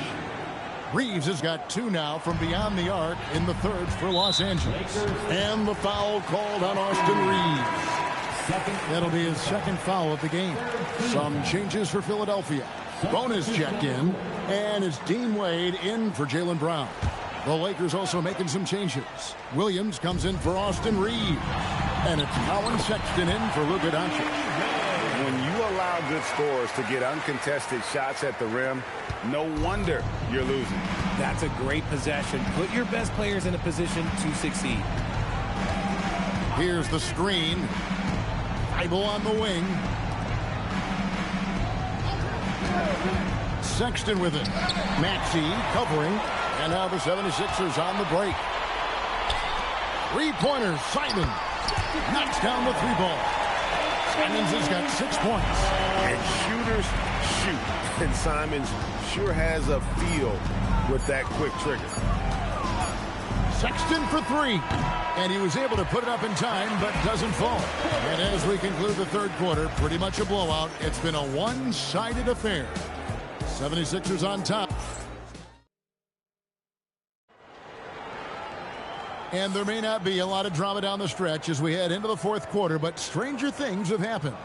Reeves has got 2 now from beyond the arc in the third for Los Angeles. And the foul called on Austin Reeves. That'll be his 2nd foul of the game. Some changes for Philadelphia. Bonus checked in. And it's Dean Wade in for Jaylen Brown. The Lakers also making some changes. Williams comes in for Austin Reeves. And it's Colin Sexton in for Luka Doncic. When you allow good scorers to get uncontested shots at the rim, no wonder you're losing. That's a great possession. Put your best players in a position to succeed. Here's the screen. Thibault on the wing. Sexton with it. Maxey covering. And now the 76ers on the break. 3-pointer, Simon. Knocks down the 3-ball. Simons has got 6 points. And shooters shoot. And Simons sure has a feel with that quick trigger. Sexton for three. And he was able to put it up in time, but doesn't fall. And as we conclude the third quarter, pretty much a blowout. It's been a one-sided affair. 76ers on top. And there may not be a lot of drama down the stretch as we head into the fourth quarter, but stranger things have happened.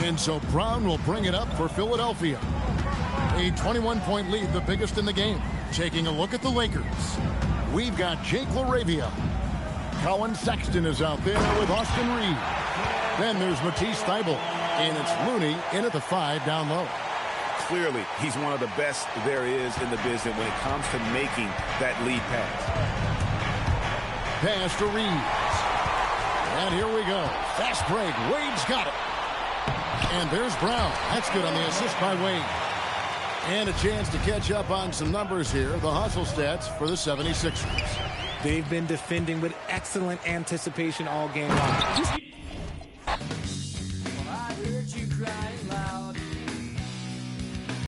And so Brown will bring it up for Philadelphia. A 21-point lead, the biggest in the game. Taking a look at the Lakers. We've got Jake LaRavia. Colin Sexton is out there with Austin Reed. Then there's Matisse Thybulle. And it's Looney in at the 5 down low. Clearly, he's one of the best there is in the business when it comes to making that lead pass. Pass to Reeves. And here we go. Fast break. Wade's got it. And there's Brown. That's good on the assist by Wade. And a chance to catch up on some numbers here. The hustle stats for the 76ers. They've been defending with excellent anticipation all game long.